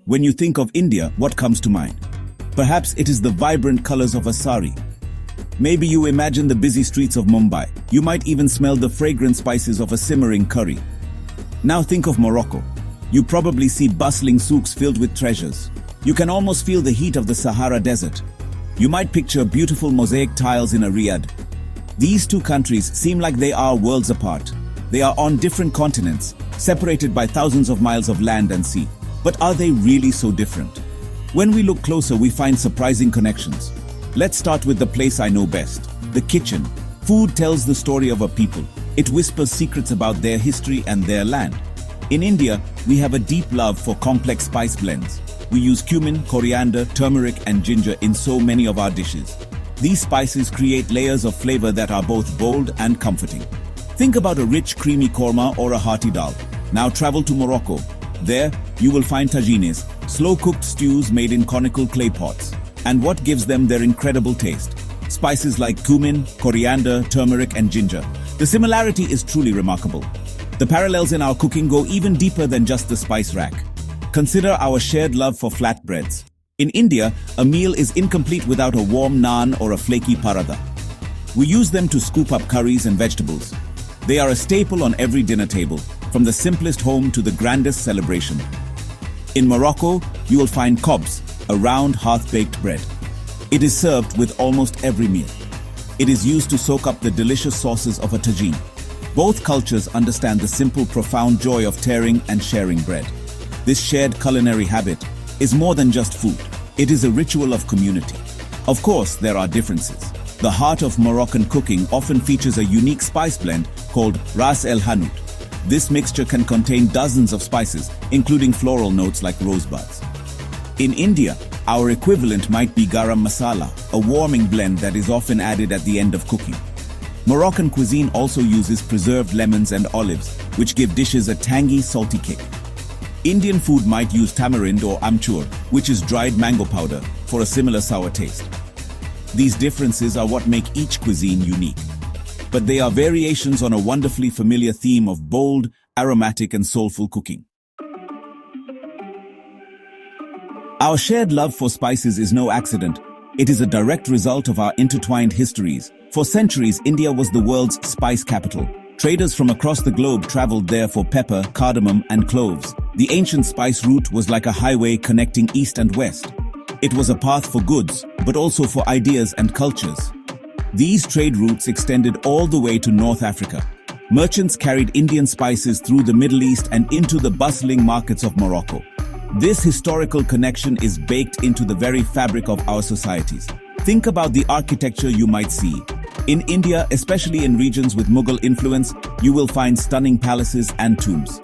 When you think of India, what comes to mind? Perhaps it is the vibrant colors of a sari. Maybe you imagine the busy streets of Mumbai. You might even smell the fragrant spices of a simmering curry. Now think of Morocco. You probably see bustling souks filled with treasures. You can almost feel the heat of the Sahara Desert. You might picture beautiful mosaic tiles in a riad. These two countries seem like they are worlds apart. They are on different continents, separated by thousands of miles of land and sea. But are they really so different? When we look closer, we find surprising connections. Let's start with the place I know best, the kitchen. Food tells the story of a people. It whispers secrets about their history and their land. In India, we have a deep love for complex spice blends. We use cumin, coriander, turmeric, and ginger in so many of our dishes. These spices create layers of flavor that are both bold and comforting. Think about a rich, creamy korma or a hearty dal. Now travel to Morocco. There, you will find tagines, slow-cooked stews made in conical clay pots. And what gives them their incredible taste? Spices like cumin, coriander, turmeric, and ginger. The similarity is truly remarkable. The parallels in our cooking go even deeper than just the spice rack. Consider our shared love for flatbreads. In India, a meal is incomplete without a warm naan or a flaky paratha. We use them to scoop up curries and vegetables. They are a staple on every dinner table, from the simplest home to the grandest celebration. In Morocco, you will find khobz, a round half-baked bread. It is served with almost every meal. It is used to soak up the delicious sauces of a tagine. Both cultures understand the simple, profound joy of tearing and sharing bread. This shared culinary habit is more than just food. It is a ritual of community. Of course, there are differences. The heart of Moroccan cooking often features a unique spice blend called ras el hanout. This mixture can contain dozens of spices, including floral notes like rosebuds. In India, our equivalent might be garam masala, a warming blend that is often added at the end of cooking. Moroccan cuisine also uses preserved lemons and olives, which give dishes a tangy, salty kick. Indian food might use tamarind or amchur, which is dried mango powder, for a similar sour taste. These differences are what make each cuisine unique. But they are variations on a wonderfully familiar theme of bold, aromatic, and soulful cooking. Our shared love for spices is no accident. It is a direct result of our intertwined histories. For centuries, India was the world's spice capital. Traders from across the globe traveled there for pepper, cardamom, and cloves. The ancient spice route was like a highway connecting east and west. It was a path for goods, but also for ideas and cultures. These trade routes extended all the way to North Africa. Merchants carried Indian spices through the Middle East and into the bustling markets of Morocco. This historical connection is baked into the very fabric of our societies. Think about the architecture you might see. In India, especially in regions with Mughal influence, you will find stunning palaces and tombs.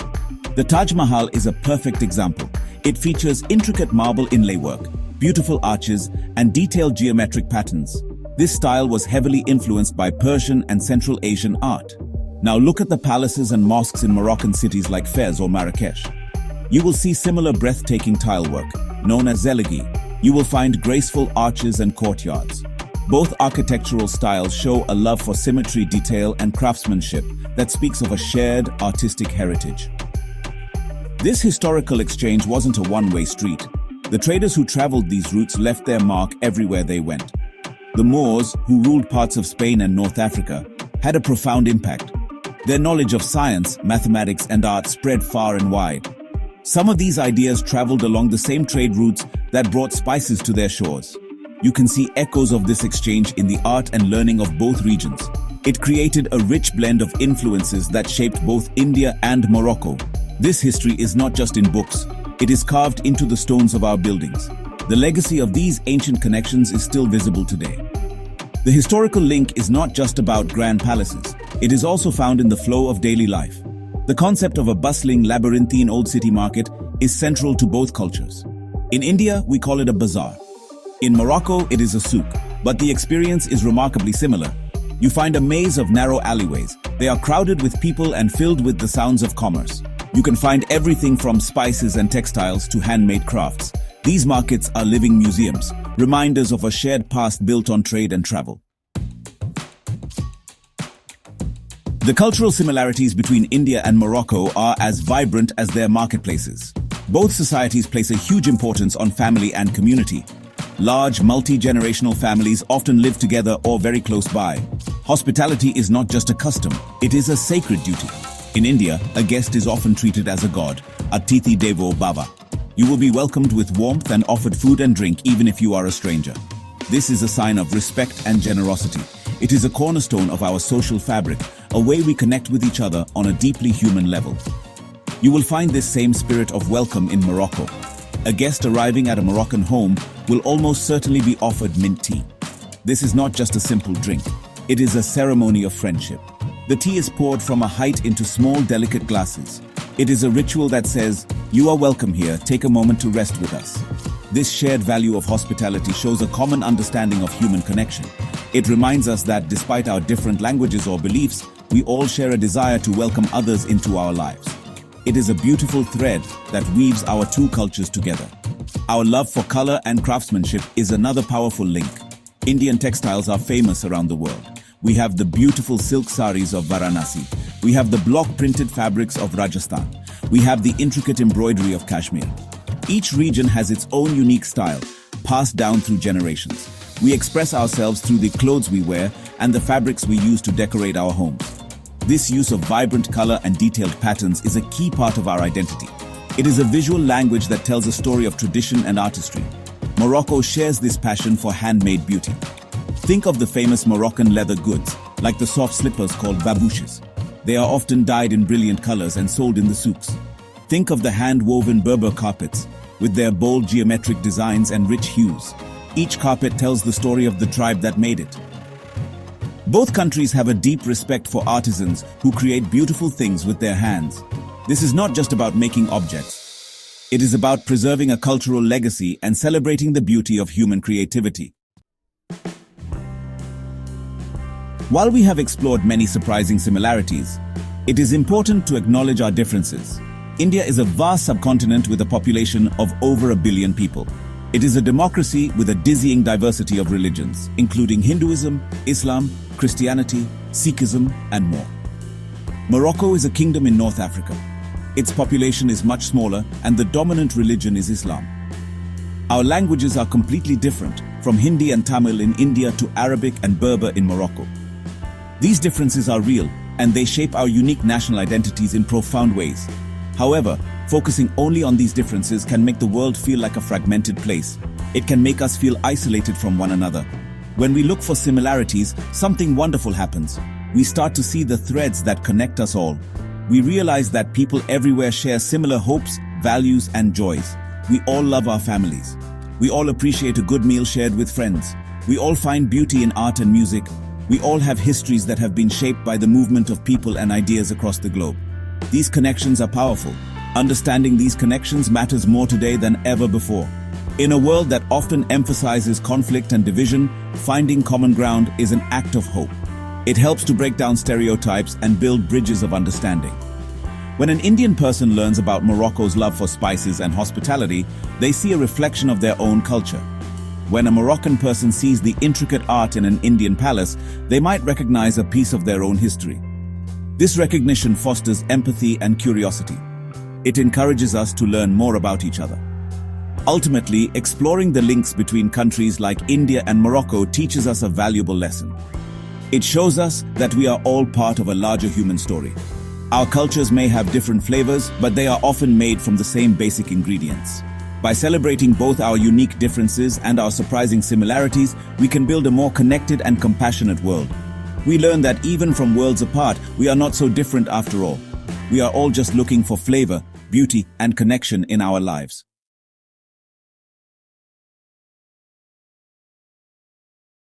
The Taj Mahal is a perfect example. It features intricate marble inlay work, beautiful arches, and detailed geometric patterns. This style was heavily influenced by Persian and Central Asian art. Now look at the palaces and mosques in Moroccan cities like Fez or Marrakesh. You will see similar breathtaking tile work, known as zeligi. You will find graceful arches and courtyards. Both architectural styles show a love for symmetry, detail, and craftsmanship that speaks of a shared artistic heritage. This historical exchange wasn't a one-way street. The traders who traveled these routes left their mark everywhere they went. The Moors, who ruled parts of Spain and North Africa, had a profound impact. Their knowledge of science, mathematics, and art spread far and wide. Some of these ideas traveled along the same trade routes that brought spices to their shores. You can see echoes of this exchange in the art and learning of both regions. It created a rich blend of influences that shaped both India and Morocco. This history is not just in books, it is carved into the stones of our buildings. The legacy of these ancient connections is still visible today. The historical link is not just about grand palaces, it is also found in the flow of daily life. The concept of a bustling, labyrinthine old city market is central to both cultures. In India, we call it a bazaar. In Morocco, it is a souk, but the experience is remarkably similar. You find a maze of narrow alleyways. They are crowded with people and filled with the sounds of commerce. You can find everything from spices and textiles to handmade crafts. These markets are living museums, reminders of a shared past built on trade and travel. The cultural similarities between India and Morocco are as vibrant as their marketplaces. Both societies place a huge importance on family and community. Large, multi-generational families often live together or very close by. Hospitality is not just a custom, it is a sacred duty. In India, a guest is often treated as a god, Atithi Devo Bhava. You will be welcomed with warmth and offered food and drink even if you are a stranger. This is a sign of respect and generosity. It is a cornerstone of our social fabric, a way we connect with each other on a deeply human level. You will find this same spirit of welcome in Morocco. A guest arriving at a Moroccan home will almost certainly be offered mint tea. This is not just a simple drink. It is a ceremony of friendship. The tea is poured from a height into small, delicate glasses. It is a ritual that says, "You are welcome here, take a moment to rest with us." This shared value of hospitality shows a common understanding of human connection. It reminds us that despite our different languages or beliefs, we all share a desire to welcome others into our lives. It is a beautiful thread that weaves our two cultures together. Our love for color and craftsmanship is another powerful link. Indian textiles are famous around the world. We have the beautiful silk saris of Varanasi. We have the block-printed fabrics of Rajasthan. We have the intricate embroidery of Kashmir. Each region has its own unique style, passed down through generations. We express ourselves through the clothes we wear and the fabrics we use to decorate our homes. This use of vibrant color and detailed patterns is a key part of our identity. It is a visual language that tells a story of tradition and artistry. Morocco shares this passion for handmade beauty. Think of the famous Moroccan leather goods, like the soft slippers called babouches. They are often dyed in brilliant colors and sold in the souks. Think of the hand-woven Berber carpets, with their bold geometric designs and rich hues. Each carpet tells the story of the tribe that made it. Both countries have a deep respect for artisans who create beautiful things with their hands. This is not just about making objects. It is about preserving a cultural legacy and celebrating the beauty of human creativity. While we have explored many surprising similarities, it is important to acknowledge our differences. India is a vast subcontinent with a population of over 1 billion people. It is a democracy with a dizzying diversity of religions, including Hinduism, Islam, Christianity, Sikhism, and more. Morocco is a kingdom in North Africa. Its population is much smaller, and the dominant religion is Islam. Our languages are completely different, from Hindi and Tamil in India to Arabic and Berber in Morocco. These differences are real, and they shape our unique national identities in profound ways. However, focusing only on these differences can make the world feel like a fragmented place. It can make us feel isolated from one another. When we look for similarities, something wonderful happens. We start to see the threads that connect us all. We realize that people everywhere share similar hopes, values, and joys. We all love our families. We all appreciate a good meal shared with friends. We all find beauty in art and music. We all have histories that have been shaped by the movement of people and ideas across the globe. These connections are powerful. Understanding these connections matters more today than ever before. In a world that often emphasizes conflict and division, finding common ground is an act of hope. It helps to break down stereotypes and build bridges of understanding. When an Indian person learns about Morocco's love for spices and hospitality, they see a reflection of their own culture. When a Moroccan person sees the intricate art in an Indian palace, they might recognize a piece of their own history. This recognition fosters empathy and curiosity. It encourages us to learn more about each other. Ultimately, exploring the links between countries like India and Morocco teaches us a valuable lesson. It shows us that we are all part of a larger human story. Our cultures may have different flavors, but they are often made from the same basic ingredients. By celebrating both our unique differences and our surprising similarities, we can build a more connected and compassionate world. We learn that even from worlds apart, we are not so different after all. We are all just looking for flavor, beauty, and connection in our lives.